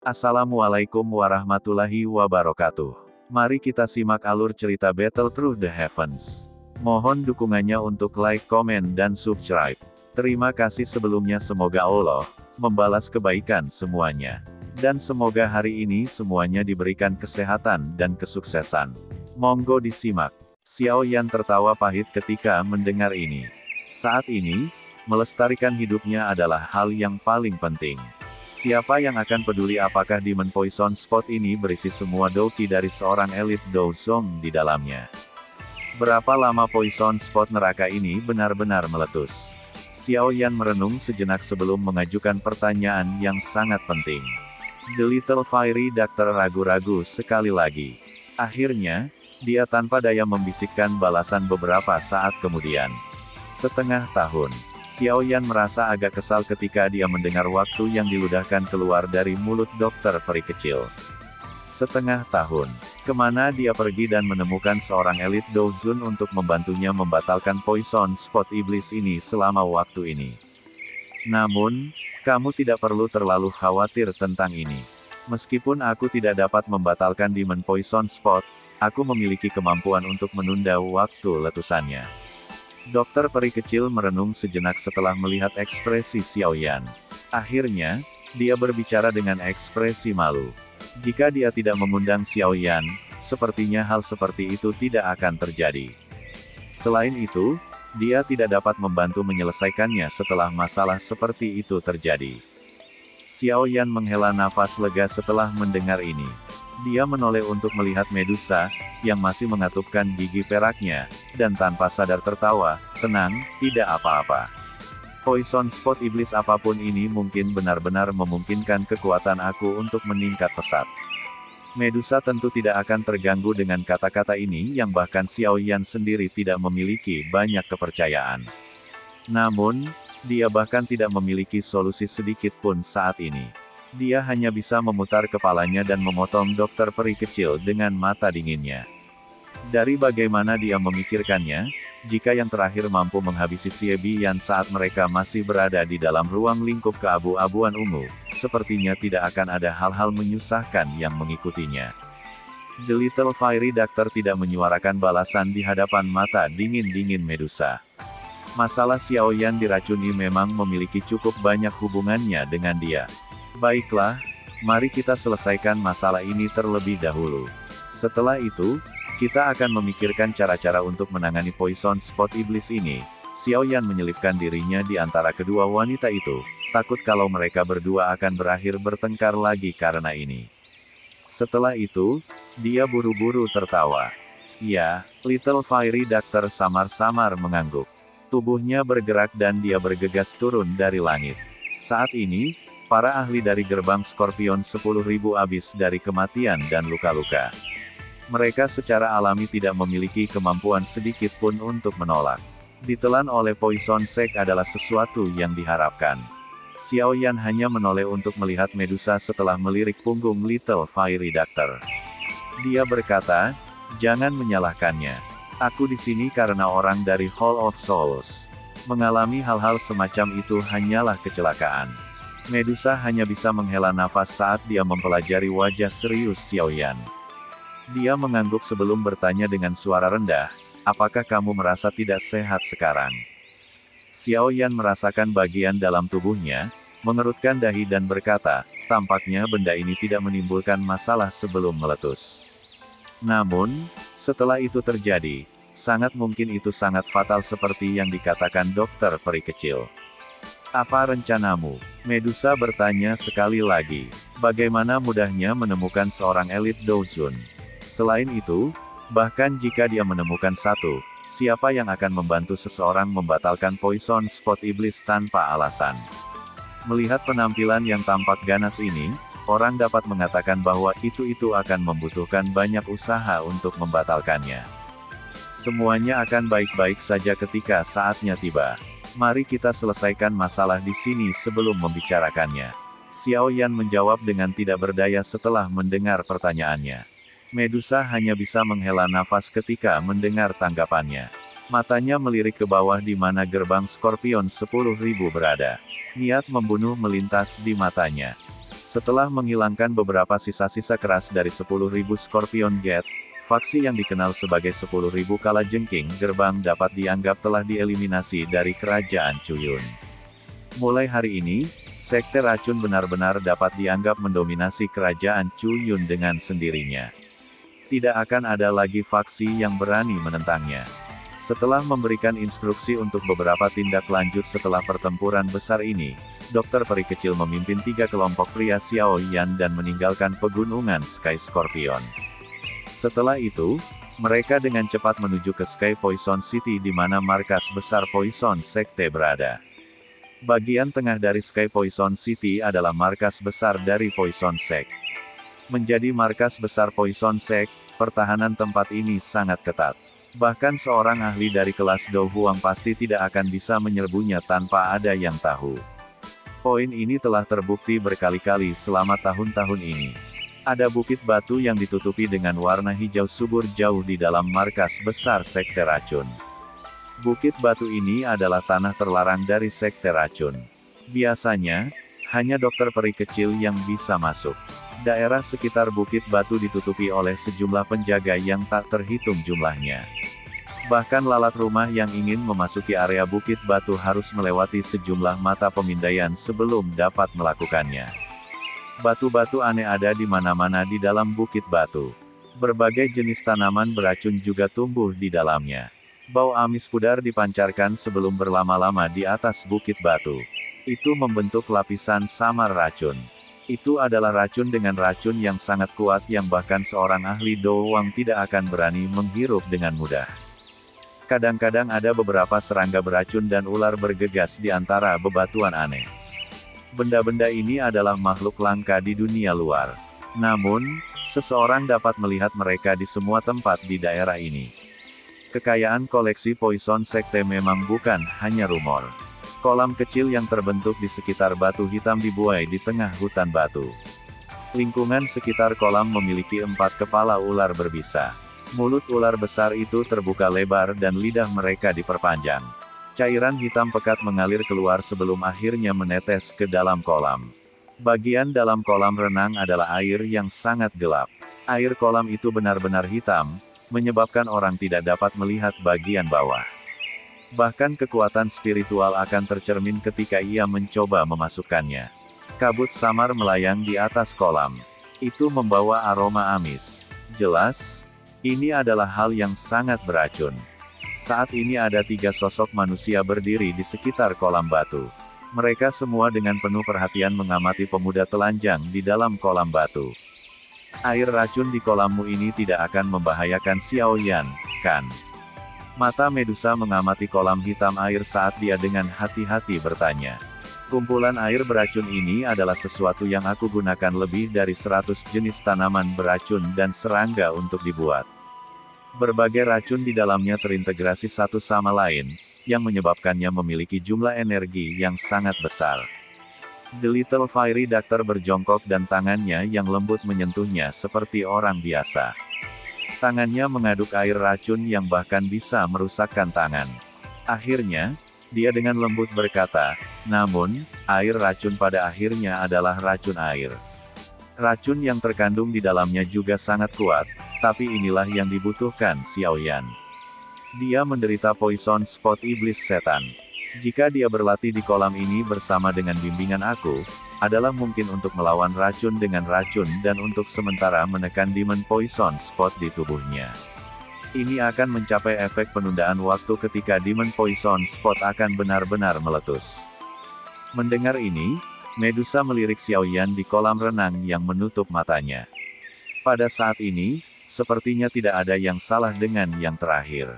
Assalamualaikum warahmatullahi wabarakatuh. Mari kita simak alur cerita Battle Through the Heavens. Mohon dukungannya untuk like, komen, dan subscribe. Terima kasih sebelumnya, semoga Allah membalas kebaikan semuanya. Dan semoga hari ini semuanya diberikan kesehatan dan kesuksesan. Monggo disimak. Xiao Yan tertawa pahit ketika mendengar ini. Saat ini, melestarikan hidupnya adalah hal yang paling penting. Siapa yang akan peduli apakah Demon Poison Spot ini berisi semua douki dari seorang elit Douzong di dalamnya? Berapa lama Poison Spot neraka ini benar-benar meletus? Xiao Yan merenung sejenak sebelum mengajukan pertanyaan yang sangat penting. The Little Fiery Doctor ragu-ragu sekali lagi. Akhirnya, dia tanpa daya membisikkan balasan beberapa saat kemudian. Setengah tahun. Xiao Yan merasa agak kesal ketika dia mendengar waktu yang diludahkan keluar dari mulut dokter peri kecil. Setengah tahun. Kemana dia pergi dan menemukan seorang elit Douzun untuk membantunya membatalkan Poison Spot Iblis ini selama waktu ini. Namun, kamu tidak perlu terlalu khawatir tentang ini. Meskipun aku tidak dapat membatalkan Demon Poison Spot, aku memiliki kemampuan untuk menunda waktu letusannya. Dokter peri kecil merenung sejenak setelah melihat ekspresi Xiao Yan. Akhirnya, dia berbicara dengan ekspresi malu. Jika dia tidak mengundang Xiao Yan, sepertinya hal seperti itu tidak akan terjadi. Selain itu, dia tidak dapat membantu menyelesaikannya setelah masalah seperti itu terjadi. Xiao Yan menghela nafas lega setelah mendengar ini. Dia menoleh untuk melihat Medusa, yang masih mengatupkan gigi peraknya, dan tanpa sadar tertawa, tenang, tidak apa-apa. Poison Spot Iblis apapun ini mungkin benar-benar memungkinkan kekuatan aku untuk meningkat pesat. Medusa tentu tidak akan terganggu dengan kata-kata ini yang bahkan Xiao Yan sendiri tidak memiliki banyak kepercayaan. Namun, dia bahkan tidak memiliki solusi sedikit pun saat ini. Dia hanya bisa memutar kepalanya dan memotong dokter peri kecil dengan mata dinginnya. Dari bagaimana dia memikirkannya, jika yang terakhir mampu menghabisi Xie Bian saat mereka masih berada di dalam ruang lingkup keabu-abuan ungu, sepertinya tidak akan ada hal-hal menyusahkan yang mengikutinya. The Little Fiery Doctor tidak menyuarakan balasan di hadapan mata dingin-dingin Medusa. Masalah Xiao Yan diracuni memang memiliki cukup banyak hubungannya dengan dia. Baiklah, mari kita selesaikan masalah ini terlebih dahulu. Setelah itu, kita akan memikirkan cara-cara untuk menangani Poison Spot Iblis ini. Xiao Yan menyelipkan dirinya di antara kedua wanita itu, takut kalau mereka berdua akan berakhir bertengkar lagi karena ini. Setelah itu, dia buru-buru tertawa. Ya, Little Fiery Doctor samar-samar mengangguk. Tubuhnya bergerak dan dia bergegas turun dari langit. Saat ini, para ahli dari gerbang Scorpion 10.000 abis dari kematian dan luka-luka. Mereka secara alami tidak memiliki kemampuan sedikit pun untuk menolak. Ditelan oleh Poison Sek adalah sesuatu yang diharapkan. Xiao Yan hanya menoleh untuk melihat Medusa setelah melirik punggung Little Fiery Doctor. Dia berkata, jangan menyalahkannya. Aku di sini karena orang dari Hall of Souls. Mengalami hal-hal semacam itu hanyalah kecelakaan. Medusa hanya bisa menghela nafas saat dia mempelajari wajah serius Xiao Yan. Dia mengangguk sebelum bertanya dengan suara rendah, apakah kamu merasa tidak sehat sekarang? Xiao Yan merasakan bagian dalam tubuhnya, mengerutkan dahi dan berkata, tampaknya benda ini tidak menimbulkan masalah sebelum meletus. Namun, setelah itu terjadi, sangat mungkin itu sangat fatal seperti yang dikatakan dokter peri kecil. Apa rencanamu? Medusa bertanya sekali lagi. Bagaimana mudahnya menemukan seorang elit Douzun? Selain itu, bahkan jika dia menemukan satu, siapa yang akan membantu seseorang membatalkan Poison Spot Iblis tanpa alasan? Melihat penampilan yang tampak ganas ini, orang dapat mengatakan bahwa itu akan membutuhkan banyak usaha untuk membatalkannya. Semuanya akan baik-baik saja ketika saatnya tiba. Mari kita selesaikan masalah di sini sebelum membicarakannya. Xiao Yan menjawab dengan tidak berdaya setelah mendengar pertanyaannya. Medusa hanya bisa menghela nafas ketika mendengar tanggapannya. Matanya melirik ke bawah di mana gerbang Scorpion 10.000 berada. Niat membunuh melintas di matanya. Setelah menghilangkan beberapa sisa-sisa keras dari 10.000 Scorpion Gate, faksi yang dikenal sebagai 10.000 kalajengking gerbang dapat dianggap telah dieliminasi dari kerajaan Chuyun. Mulai hari ini, Sekte Racun benar-benar dapat dianggap mendominasi kerajaan Chuyun dengan sendirinya. Tidak akan ada lagi faksi yang berani menentangnya. Setelah memberikan instruksi untuk beberapa tindak lanjut setelah pertempuran besar ini, Dokter Peri Kecil memimpin 3 kelompok pria Xiao Yan dan meninggalkan pegunungan Sky Scorpion. Setelah itu, mereka dengan cepat menuju ke Sky Poison City di mana markas besar Poison Sekte berada. Bagian tengah dari Sky Poison City adalah markas besar dari Poison Sect. Menjadi markas besar Poison Sect, pertahanan tempat ini sangat ketat. Bahkan seorang ahli dari kelas Do Huang pasti tidak akan bisa menyerbunya tanpa ada yang tahu. Poin ini telah terbukti berkali-kali selama tahun-tahun ini. Ada bukit batu yang ditutupi dengan warna hijau subur jauh di dalam markas besar Sekte Racun. Bukit batu ini adalah tanah terlarang dari Sekte Racun. Biasanya, hanya dokter peri kecil yang bisa masuk. Daerah sekitar bukit batu ditutupi oleh sejumlah penjaga yang tak terhitung jumlahnya. Bahkan lalat rumah yang ingin memasuki area bukit batu harus melewati sejumlah mata pemindaian sebelum dapat melakukannya. Batu-batu aneh ada di mana-mana di dalam bukit batu. Berbagai jenis tanaman beracun juga tumbuh di dalamnya. Bau amis pudar dipancarkan sebelum berlama-lama di atas bukit batu. Itu membentuk lapisan samar racun. Itu adalah racun dengan racun yang sangat kuat yang bahkan seorang ahli doang tidak akan berani menghirup dengan mudah. Kadang-kadang ada beberapa serangga beracun dan ular bergegas di antara bebatuan aneh. Benda-benda ini adalah makhluk langka di dunia luar. Namun, seseorang dapat melihat mereka di semua tempat di daerah ini. Kekayaan koleksi Poison Sekte memang bukan hanya rumor. Kolam kecil yang terbentuk di sekitar batu hitam dibuai di tengah hutan batu. Lingkungan sekitar kolam memiliki 4 kepala ular berbisa. Mulut ular besar itu terbuka lebar dan lidah mereka diperpanjang. Cairan hitam pekat mengalir keluar sebelum akhirnya menetes ke dalam kolam. Bagian dalam kolam renang adalah air yang sangat gelap. Air kolam itu benar-benar hitam, menyebabkan orang tidak dapat melihat bagian bawah. Bahkan kekuatan spiritual akan tercermin ketika ia mencoba memasukkannya. Kabut samar melayang di atas kolam. Itu membawa aroma amis. Jelas, ini adalah hal yang sangat beracun. Saat ini ada 3 sosok manusia berdiri di sekitar kolam batu. Mereka semua dengan penuh perhatian mengamati pemuda telanjang di dalam kolam batu. Air racun di kolammu ini tidak akan membahayakan Xiao Yan, kan? Mata Medusa mengamati kolam hitam air saat dia dengan hati-hati bertanya. Kumpulan air beracun ini adalah sesuatu yang aku gunakan lebih dari 100 jenis tanaman beracun dan serangga untuk dibuat. Berbagai racun di dalamnya terintegrasi satu sama lain, yang menyebabkannya memiliki jumlah energi yang sangat besar. The Little Fiery Doctor berjongkok dan tangannya yang lembut menyentuhnya seperti orang biasa. Tangannya mengaduk air racun yang bahkan bisa merusakkan tangan. Akhirnya, dia dengan lembut berkata, namun, air racun pada akhirnya adalah racun air. Racun yang terkandung di dalamnya juga sangat kuat, tapi inilah yang dibutuhkan Xiao Yan. Dia menderita poison spot iblis setan. Jika dia berlatih di kolam ini bersama dengan bimbingan aku, adalah mungkin untuk melawan racun dengan racun dan untuk sementara menekan demon poison spot di tubuhnya. Ini akan mencapai efek penundaan waktu ketika demon poison spot akan benar-benar meletus. Mendengar ini, Medusa melirik Xiao Yan di kolam renang yang menutup matanya. Pada saat ini, sepertinya tidak ada yang salah dengan yang terakhir.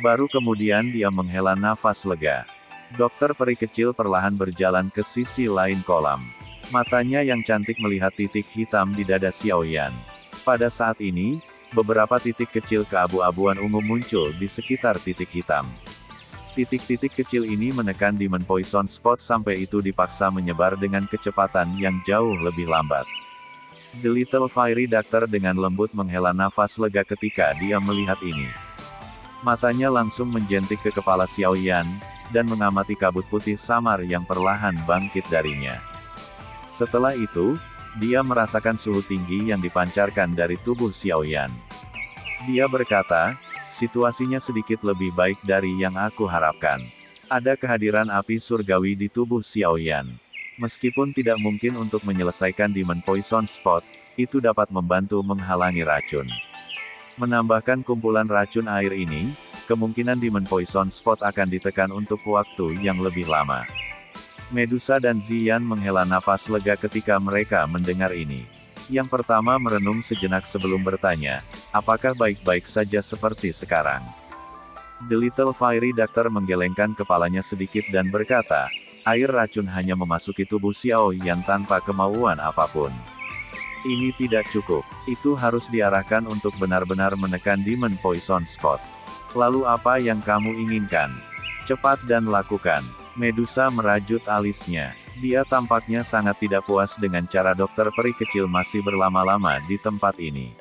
Baru kemudian dia menghela nafas lega. Dokter peri kecil perlahan berjalan ke sisi lain kolam. Matanya yang cantik melihat titik hitam di dada Xiao Yan. Pada saat ini, beberapa titik kecil keabu-abuan ungu muncul di sekitar titik hitam. Titik-titik kecil ini menekan demon poison spot sampai itu dipaksa menyebar dengan kecepatan yang jauh lebih lambat. The Little Fiery Doctor dengan lembut menghela nafas lega ketika dia melihat ini. Matanya langsung menjentik ke kepala Xiao Yan, dan mengamati kabut putih samar yang perlahan bangkit darinya. Setelah itu, dia merasakan suhu tinggi yang dipancarkan dari tubuh Xiaoyan. Dia berkata, situasinya sedikit lebih baik dari yang aku harapkan. Ada kehadiran api surgawi di tubuh Xiaoyan. Meskipun tidak mungkin untuk menyelesaikan Demon Poison Spot, itu dapat membantu menghalangi racun. Menambahkan kumpulan racun air ini, kemungkinan Demon Poison Spot akan ditekan untuk waktu yang lebih lama. Medusa dan Ziyan menghela napas lega ketika mereka mendengar ini. Yang pertama merenung sejenak sebelum bertanya, apakah baik-baik saja seperti sekarang? The Little Fiery Doctor menggelengkan kepalanya sedikit dan berkata, air racun hanya memasuki tubuh Xiaoyan tanpa kemauan apapun. Ini tidak cukup, itu harus diarahkan untuk benar-benar menekan Demon Poison Spot. Lalu apa yang kamu inginkan? Cepat dan lakukan. Medusa merajut alisnya. Dia tampaknya sangat tidak puas dengan cara dokter peri kecil masih berlama-lama di tempat ini.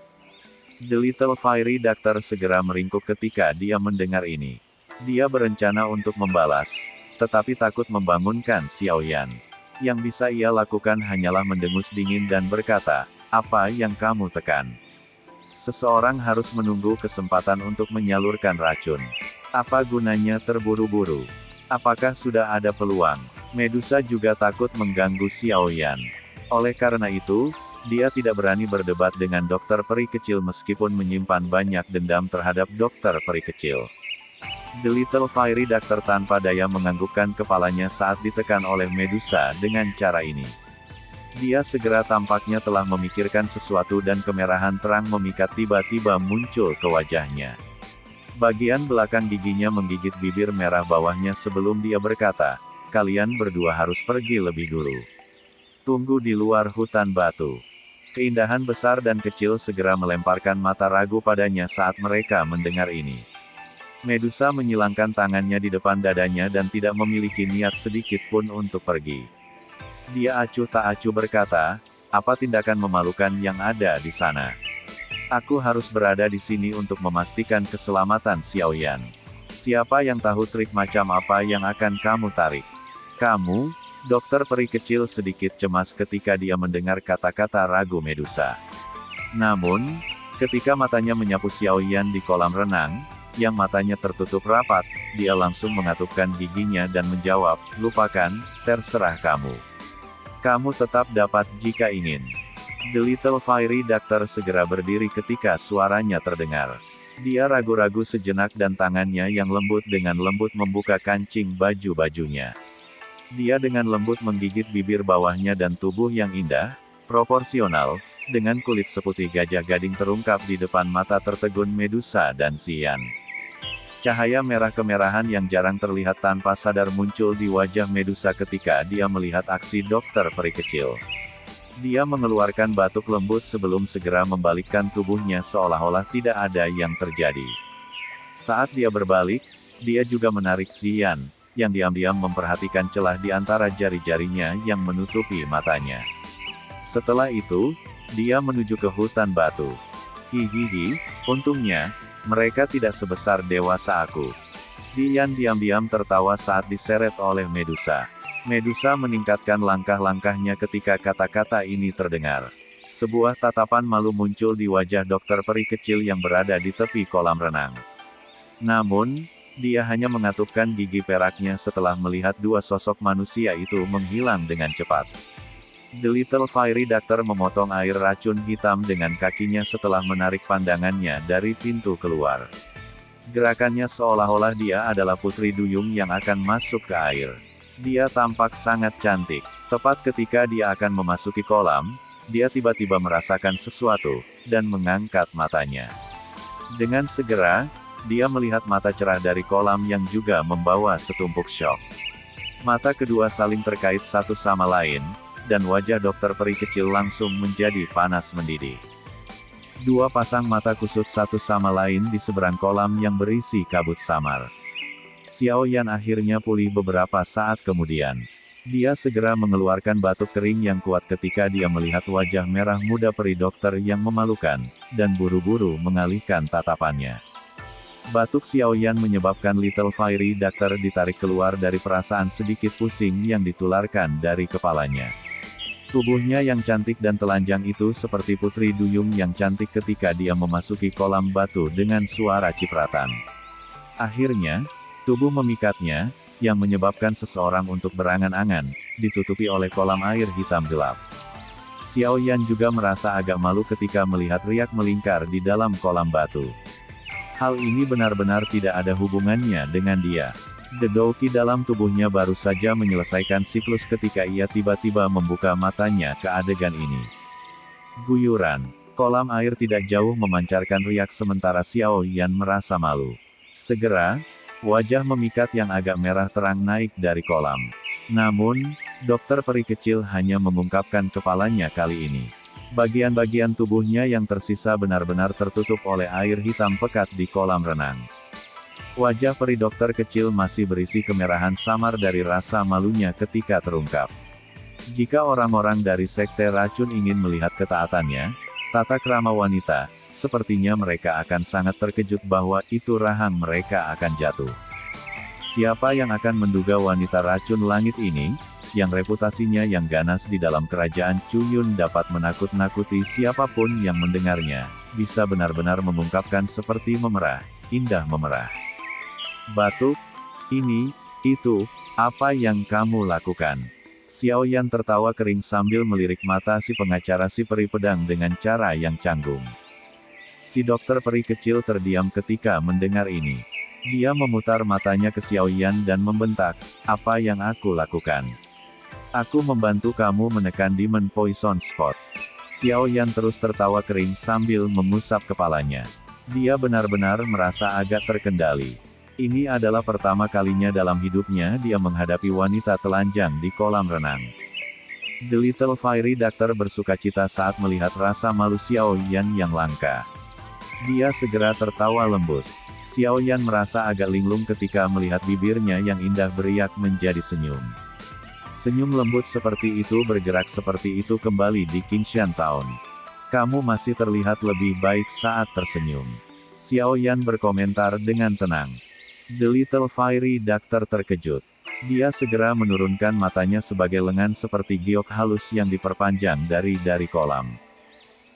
The Little Fiery Doctor segera meringkuk ketika dia mendengar ini. Dia berencana untuk membalas, tetapi takut membangunkan Xiaoyan. Yang bisa ia lakukan hanyalah mendengus dingin dan berkata, apa yang kamu tekan? Seseorang harus menunggu kesempatan untuk menyalurkan racun. Apa gunanya terburu-buru? Apakah sudah ada peluang? Medusa juga takut mengganggu Xiaoyan. Oleh karena itu, dia tidak berani berdebat dengan dokter peri kecil meskipun menyimpan banyak dendam terhadap dokter peri kecil. The Little Fiery Doctor tanpa daya menganggukkan kepalanya saat ditekan oleh Medusa dengan cara ini. Dia segera tampaknya telah memikirkan sesuatu dan kemerahan terang memikat tiba-tiba muncul ke wajahnya. Bagian belakang giginya menggigit bibir merah bawahnya sebelum dia berkata, kalian berdua harus pergi lebih dulu. Tunggu di luar hutan batu. Keindahan besar dan kecil segera melemparkan mata ragu padanya saat mereka mendengar ini. Medusa menyilangkan tangannya di depan dadanya dan tidak memiliki niat sedikit pun untuk pergi. Dia acuh tak acuh berkata, apa tindakan memalukan yang ada di sana? Aku harus berada di sini untuk memastikan keselamatan Xiaoyan. Siapa yang tahu trik macam apa yang akan kamu tarik? Kamu? Dokter peri kecil sedikit cemas ketika dia mendengar kata-kata ragu Medusa. Namun, ketika matanya menyapu Xiaoyan di kolam renang, yang matanya tertutup rapat, dia langsung mengatupkan giginya dan menjawab, lupakan, terserah kamu. Kamu tetap dapat jika ingin. The Little Fiery Doctor segera berdiri ketika suaranya terdengar. Dia ragu-ragu sejenak dan tangannya yang lembut dengan lembut membuka kancing baju-bajunya. Dia dengan lembut menggigit bibir bawahnya dan tubuh yang indah, proporsional, dengan kulit seputih gajah gading terungkap di depan mata tertegun Medusa dan Ziyan. Cahaya merah kemerahan yang jarang terlihat tanpa sadar muncul di wajah Medusa ketika dia melihat aksi dokter peri kecil. Dia mengeluarkan batuk lembut sebelum segera membalikkan tubuhnya seolah-olah tidak ada yang terjadi. Saat dia berbalik, dia juga menarik Ziyan, yang diam-diam memperhatikan celah di antara jari-jarinya yang menutupi matanya. Setelah itu, dia menuju ke hutan batu. Hihihi, untungnya, mereka tidak sebesar dewasa aku. Ziyan diam-diam tertawa saat diseret oleh Medusa. Medusa meningkatkan langkah-langkahnya ketika kata-kata ini terdengar. Sebuah tatapan malu muncul di wajah dokter peri kecil yang berada di tepi kolam renang. Namun, dia hanya mengatupkan gigi peraknya setelah melihat dua sosok manusia itu menghilang dengan cepat. The Little Fiery Doctor memotong air racun hitam dengan kakinya setelah menarik pandangannya dari pintu keluar. Gerakannya seolah-olah dia adalah putri duyung yang akan masuk ke air. Dia tampak sangat cantik. Tepat ketika dia akan memasuki kolam, dia tiba-tiba merasakan sesuatu, dan mengangkat matanya. Dengan segera, dia melihat mata cerah dari kolam yang juga membawa setumpuk syok. Mata kedua saling terkait satu sama lain, dan wajah dokter peri kecil langsung menjadi panas mendidih. Dua pasang mata kusut satu sama lain di seberang kolam yang berisi kabut samar. Xiaoyan akhirnya pulih beberapa saat kemudian. Dia segera mengeluarkan batuk kering yang kuat ketika dia melihat wajah merah muda peri dokter yang memalukan, dan buru-buru mengalihkan tatapannya. Batuk Xiaoyan menyebabkan Little Fiery Doctor ditarik keluar dari perasaan sedikit pusing yang ditularkan dari kepalanya. Tubuhnya yang cantik dan telanjang itu seperti putri duyung yang cantik ketika dia memasuki kolam batu dengan suara cipratan. Akhirnya, tubuh memikatnya, yang menyebabkan seseorang untuk berangan-angan, ditutupi oleh kolam air hitam gelap. Xiao Yan juga merasa agak malu ketika melihat riak melingkar di dalam kolam batu. Hal ini benar-benar tidak ada hubungannya dengan dia. Dedouki dalam tubuhnya baru saja menyelesaikan siklus ketika ia tiba-tiba membuka matanya ke adegan ini. Guyuran kolam air tidak jauh memancarkan riak sementara Xiao Yan merasa malu. Segera, wajah memikat yang agak merah terang naik dari kolam. Namun, dokter peri kecil hanya mengungkapkan kepalanya kali ini. Bagian-bagian tubuhnya yang tersisa benar-benar tertutup oleh air hitam pekat di kolam renang. Wajah peri dokter kecil masih berisi kemerahan samar dari rasa malunya ketika terungkap. Jika orang-orang dari sekte racun ingin melihat ketaatannya, tata krama wanita, sepertinya mereka akan sangat terkejut bahwa itu rahang mereka akan jatuh. Siapa yang akan menduga wanita racun langit ini, yang reputasinya yang ganas di dalam kerajaan Chuyun dapat menakut-nakuti siapapun yang mendengarnya, bisa benar-benar mengungkapkan seperti memerah, indah memerah. Batuk, ini, itu, apa yang kamu lakukan? Xiao Yan tertawa kering sambil melirik mata si pengacara si peri pedang dengan cara yang canggung. Si dokter peri kecil terdiam ketika mendengar ini. Dia memutar matanya ke Xiao Yan dan membentak, apa yang aku lakukan? Aku membantu kamu menekan Demon Poison Spot. Xiao Yan terus tertawa kering sambil mengusap kepalanya. Dia benar-benar merasa agak terkendali. Ini adalah pertama kalinya dalam hidupnya dia menghadapi wanita telanjang di kolam renang. The Little Fairy Doctor bersukacita saat melihat rasa malu Xiao Yan yang langka. Dia segera tertawa lembut. Xiao Yan merasa agak linglung ketika melihat bibirnya yang indah beriak menjadi senyum. Senyum lembut seperti itu bergerak seperti itu kembali di Qingshan Town. Kamu masih terlihat lebih baik saat tersenyum. Xiao Yan berkomentar dengan tenang. The Little Fairy Doctor terkejut. Dia segera menurunkan matanya sebagai lengan seperti giok halus yang diperpanjang dari kolam.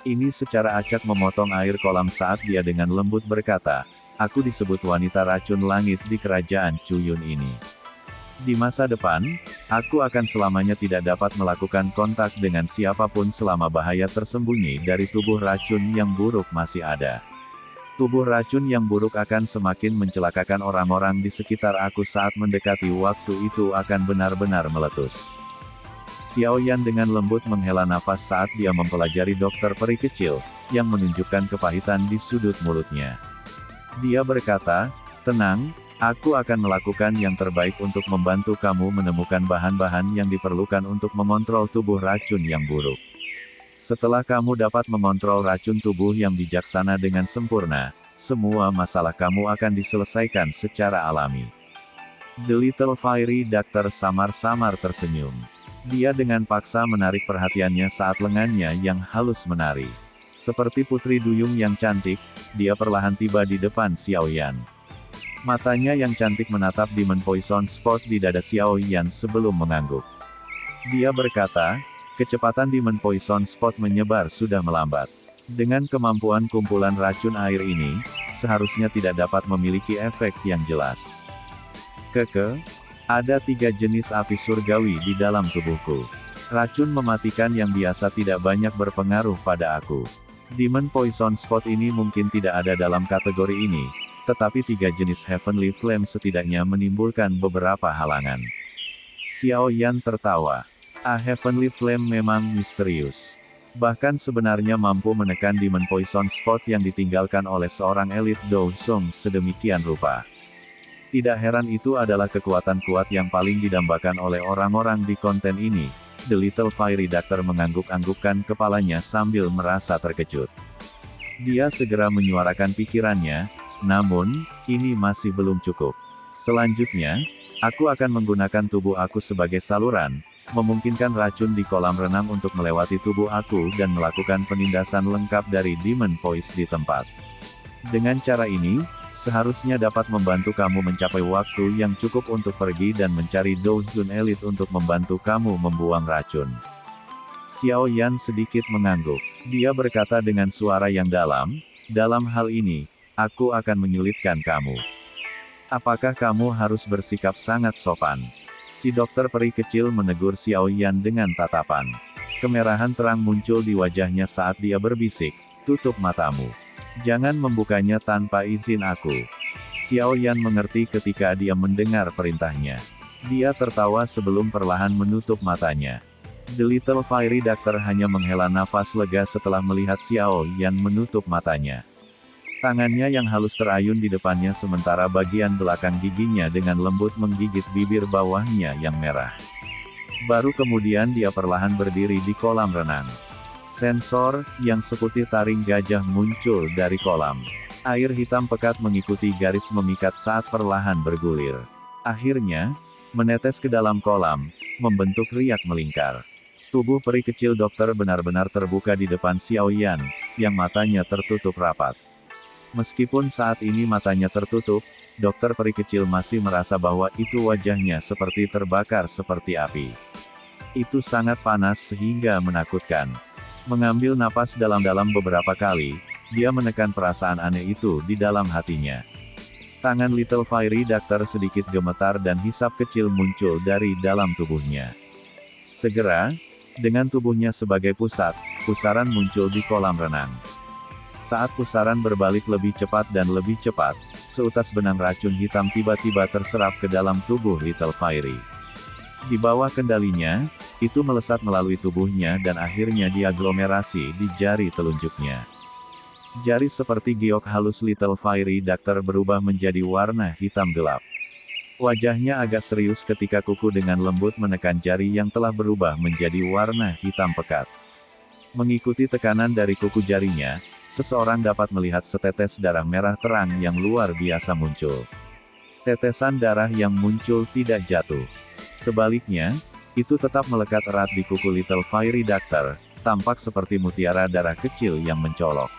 Ini secara acak memotong air kolam saat dia dengan lembut berkata, aku disebut wanita racun langit di kerajaan Chuyun ini. Di masa depan, aku akan selamanya tidak dapat melakukan kontak dengan siapapun selama bahaya tersembunyi dari tubuh racun yang buruk masih ada. Tubuh racun yang buruk akan semakin mencelakakan orang-orang di sekitar aku saat mendekati waktu itu akan benar-benar meletus. Xiao Yan dengan lembut menghela nafas saat dia mempelajari dokter peri kecil, yang menunjukkan kepahitan di sudut mulutnya. Dia berkata, tenang, aku akan melakukan yang terbaik untuk membantu kamu menemukan bahan-bahan yang diperlukan untuk mengontrol tubuh racun yang buruk. Setelah kamu dapat mengontrol racun tubuh yang bijaksana dengan sempurna, semua masalah kamu akan diselesaikan secara alami. The Little Fairy Doctor samar-samar tersenyum. Dia dengan paksa menarik perhatiannya saat lengannya yang halus menari. Seperti putri duyung yang cantik, dia perlahan tiba di depan Xiao Yan. Matanya yang cantik menatap Demon Poison Spot di dada Xiao Yan sebelum mengangguk. Dia berkata, kecepatan Demon Poison Spot menyebar sudah melambat. Dengan kemampuan kumpulan racun air ini, seharusnya tidak dapat memiliki efek yang jelas. Ada 3 jenis api surgawi di dalam tubuhku. Racun mematikan yang biasa tidak banyak berpengaruh pada aku. Demon Poison Spot ini mungkin tidak ada dalam kategori ini, tetapi 3 jenis Heavenly Flame setidaknya menimbulkan beberapa halangan. Xiao Yan tertawa. A Heavenly Flame memang misterius. Bahkan sebenarnya mampu menekan Demon Poison Spot yang ditinggalkan oleh seorang elit Dou Song sedemikian rupa. Tidak heran itu adalah kekuatan kuat yang paling didambakan oleh orang-orang di konten ini. The Little Fairy Doctor mengangguk-anggukkan kepalanya sambil merasa terkejut. Dia segera menyuarakan pikirannya, namun, ini masih belum cukup. Selanjutnya, aku akan menggunakan tubuh aku sebagai saluran, memungkinkan racun di kolam renang untuk melewati tubuh aku dan melakukan penindasan lengkap dari Demon Poison di tempat. Dengan cara ini, seharusnya dapat membantu kamu mencapai waktu yang cukup untuk pergi dan mencari Douzun Elite untuk membantu kamu membuang racun. Xiao Yan sedikit mengangguk. Dia berkata dengan suara yang dalam hal ini, aku akan menyulitkan kamu. Apakah kamu harus bersikap sangat sopan? Si dokter peri kecil menegur Xiao Yan dengan tatapan. Kemerahan terang muncul di wajahnya saat dia berbisik, tutup matamu. Jangan membukanya tanpa izin aku. Xiao Yan mengerti ketika dia mendengar perintahnya. Dia tertawa sebelum perlahan menutup matanya. The Little Fairy Doctor hanya menghela nafas lega setelah melihat Xiao Yan menutup matanya. Tangannya yang halus terayun di depannya sementara bagian belakang giginya dengan lembut menggigit bibir bawahnya yang merah. Baru kemudian dia perlahan berdiri di kolam renang. Sensor, yang seputih taring gajah muncul dari kolam. Air hitam pekat mengikuti garis memikat saat perlahan bergulir. Akhirnya, menetes ke dalam kolam, membentuk riak melingkar. Tubuh peri kecil dokter benar-benar terbuka di depan Xiao Yan, yang matanya tertutup rapat. Meskipun saat ini matanya tertutup, dokter peri kecil masih merasa bahwa itu wajahnya seperti terbakar seperti api. Itu sangat panas sehingga menakutkan. Mengambil napas dalam-dalam beberapa kali, dia menekan perasaan aneh itu di dalam hatinya. Tangan Little Fairy Doctor sedikit gemetar dan hisap kecil muncul dari dalam tubuhnya. Segera, dengan tubuhnya sebagai pusat, pusaran muncul di kolam renang. Saat pusaran berbalik lebih cepat dan lebih cepat, seutas benang racun hitam tiba-tiba terserap ke dalam tubuh Little Fairy. Di bawah kendalinya, itu melesat melalui tubuhnya dan akhirnya diaglomerasi di jari telunjuknya. Jari seperti giok halus Little Fairy Doctor berubah menjadi warna hitam gelap. Wajahnya agak serius ketika kuku dengan lembut menekan jari yang telah berubah menjadi warna hitam pekat. Mengikuti tekanan dari kuku jarinya, seseorang dapat melihat setetes darah merah terang yang luar biasa muncul. Tetesan darah yang muncul tidak jatuh. Sebaliknya, itu tetap melekat erat di kuku Little Fairy Doctor, tampak seperti mutiara darah kecil yang mencolok.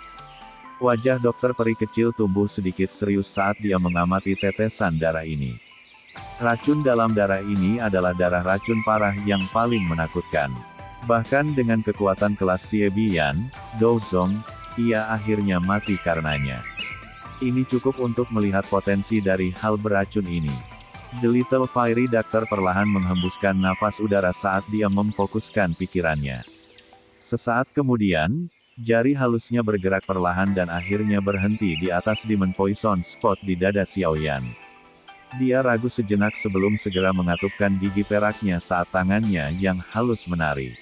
Wajah dokter peri kecil tumbuh sedikit serius saat dia mengamati tetesan darah ini. Racun dalam darah ini adalah darah racun parah yang paling menakutkan. Bahkan dengan kekuatan kelas Xie Bian, Douzong, ia akhirnya mati karenanya. Ini cukup untuk melihat potensi dari hal beracun ini. The Little Fairy Doctor perlahan menghembuskan nafas udara saat dia memfokuskan pikirannya. Sesaat kemudian, jari halusnya bergerak perlahan dan akhirnya berhenti di atas Demon Poison Spot di dada Xiao Yan. Dia ragu sejenak sebelum segera mengatupkan gigi peraknya saat tangannya yang halus menari.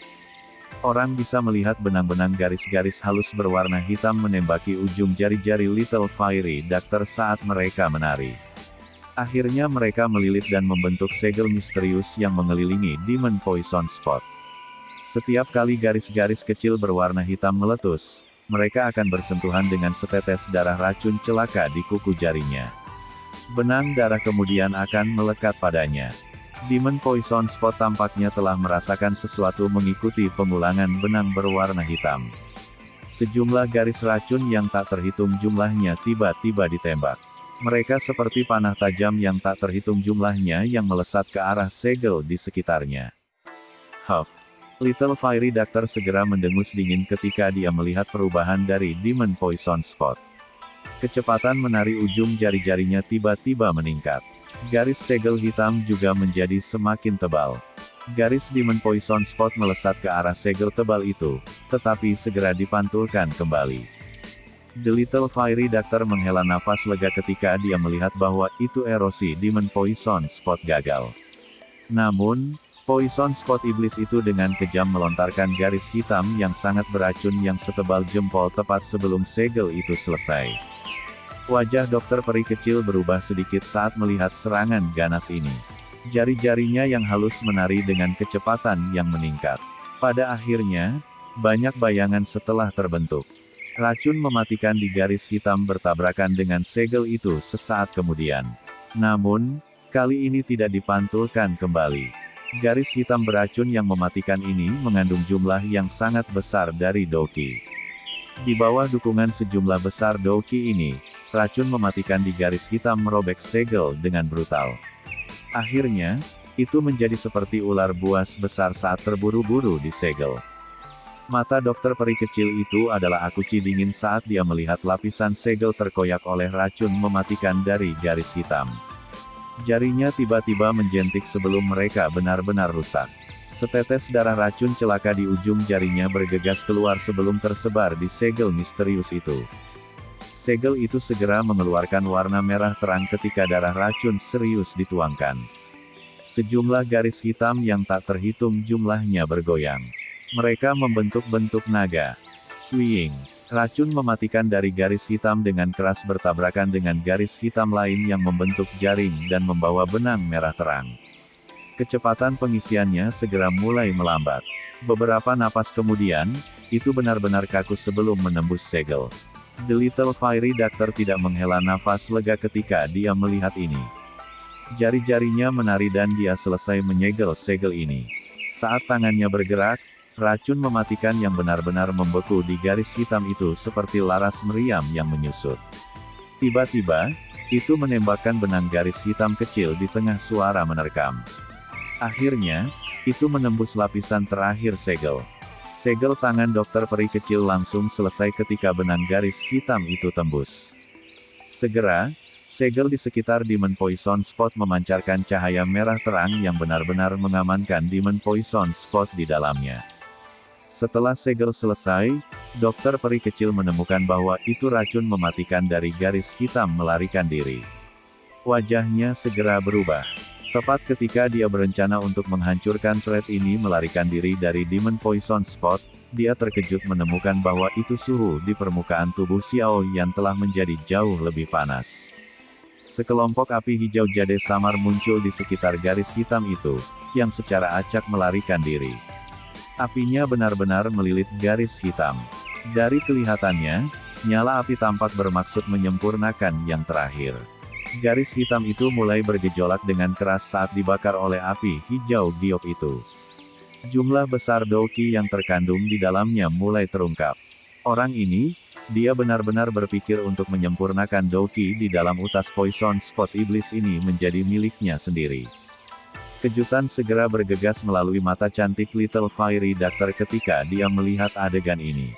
Orang bisa melihat benang-benang garis-garis halus berwarna hitam menembaki ujung jari-jari Little Fairy Doctor saat mereka menari. Akhirnya mereka melilit dan membentuk segel misterius yang mengelilingi Demon Poison Spot. Setiap kali garis-garis kecil berwarna hitam meletus, mereka akan bersentuhan dengan setetes darah racun celaka di kuku jarinya. Benang darah kemudian akan melekat padanya. Demon Poison Spot tampaknya telah merasakan sesuatu mengikuti pengulangan benang berwarna hitam. Sejumlah garis racun yang tak terhitung jumlahnya tiba-tiba ditembak. Mereka seperti panah tajam yang tak terhitung jumlahnya yang melesat ke arah segel di sekitarnya. Huff. Little Fairy Doctor segera mendengus dingin ketika dia melihat perubahan dari Demon Poison Spot. Kecepatan menari ujung jari-jarinya tiba-tiba meningkat. Garis segel hitam juga menjadi semakin tebal. Garis Demon Poison Spot melesat ke arah segel tebal itu, tetapi segera dipantulkan kembali. The Little Fairy Doctor menghela nafas lega ketika dia melihat bahwa itu erosi Demon Poison Spot gagal. Namun, Poison Spot iblis itu dengan kejam melontarkan garis hitam yang sangat beracun yang setebal jempol tepat sebelum segel itu selesai. Wajah dokter peri kecil berubah sedikit saat melihat serangan ganas ini. Jari-jarinya yang halus menari dengan kecepatan yang meningkat. Pada akhirnya, banyak bayangan setelah terbentuk. Racun mematikan di garis hitam bertabrakan dengan segel itu sesaat kemudian. Namun, kali ini tidak dipantulkan kembali. Garis hitam beracun yang mematikan ini mengandung jumlah yang sangat besar dari Douqi. Di bawah dukungan sejumlah besar Douqi ini, racun mematikan di garis hitam merobek segel dengan brutal. Akhirnya, itu menjadi seperti ular buas besar saat terburu-buru di segel. Mata dokter peri kecil itu adalah akuci dingin saat dia melihat lapisan segel terkoyak oleh racun mematikan dari garis hitam. Jarinya tiba-tiba menjentik sebelum mereka benar-benar rusak. Setetes darah racun celaka di ujung jarinya bergegas keluar sebelum tersebar di segel misterius itu. Segel itu segera mengeluarkan warna merah terang ketika darah racun serius dituangkan. Sejumlah garis hitam yang tak terhitung jumlahnya bergoyang. Mereka membentuk bentuk naga. Swing. Racun mematikan dari garis hitam dengan keras bertabrakan dengan garis hitam lain yang membentuk jaring dan membawa benang merah terang. Kecepatan pengisiannya segera mulai melambat. Beberapa napas kemudian, itu benar-benar kaku sebelum menembus segel. The Little Fairy Doctor tidak menghela nafas lega ketika dia melihat ini. Jari-jarinya menari dan dia selesai menyegel segel ini. Saat tangannya bergerak, racun mematikan yang benar-benar membeku di garis hitam itu seperti laras meriam yang menyusut. Tiba-tiba, itu menembakkan benang garis hitam kecil di tengah suara menerkam. Akhirnya, itu menembus lapisan terakhir segel. Segel tangan dokter peri kecil langsung selesai ketika benang garis hitam itu tembus. Segera, segel di sekitar Demon Poison Spot memancarkan cahaya merah terang yang benar-benar mengamankan Demon Poison Spot di dalamnya. Setelah segel selesai, dokter peri kecil menemukan bahwa itu racun mematikan dari garis hitam melarikan diri. Wajahnya segera berubah. Tepat ketika dia berencana untuk menghancurkan thread ini melarikan diri dari Demon Poison Spot, dia terkejut menemukan bahwa itu suhu di permukaan tubuh Xiao Yan telah menjadi jauh lebih panas. Sekelompok api hijau jade samar muncul di sekitar garis hitam itu, yang secara acak melarikan diri. Apinya benar-benar melilit garis hitam. Dari kelihatannya, nyala api tampak bermaksud menyempurnakan yang terakhir. Garis hitam itu mulai bergejolak dengan keras saat dibakar oleh api hijau giok itu. Jumlah besar Douqi yang terkandung di dalamnya mulai terungkap. Orang ini, dia benar-benar berpikir untuk menyempurnakan Douqi di dalam utas Poison Spot Iblis ini menjadi miliknya sendiri. Kejutan segera bergegas melalui mata cantik Little Fairy Doctor ketika dia melihat adegan ini.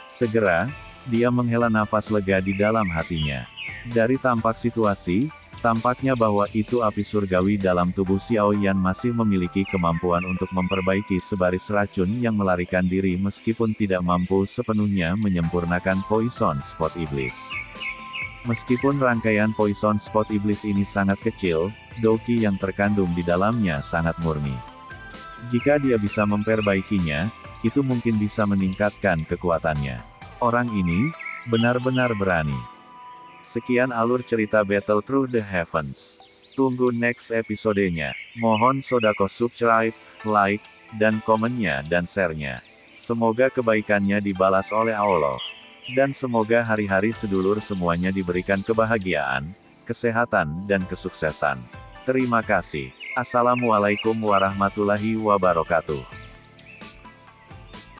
Segera, dia menghela nafas lega di dalam hatinya. Dari tampak situasi, tampaknya bahwa itu api surgawi dalam tubuh Xiao Yan masih memiliki kemampuan untuk memperbaiki sebaris racun yang melarikan diri meskipun tidak mampu sepenuhnya menyempurnakan Poison Spot Iblis. Meskipun rangkaian Poison Spot Iblis ini sangat kecil, Douqi yang terkandung di dalamnya sangat murni. Jika dia bisa memperbaikinya, itu mungkin bisa meningkatkan kekuatannya. Orang ini, benar-benar berani. Sekian alur cerita Battle Through the Heavens. Tunggu next episodenya. Mohon sodako subscribe, like, dan komennya dan share-nya. Semoga kebaikannya dibalas oleh Allah. Dan semoga hari-hari sedulur semuanya diberikan kebahagiaan, kesehatan, dan kesuksesan. Terima kasih. Assalamualaikum warahmatullahi wabarakatuh.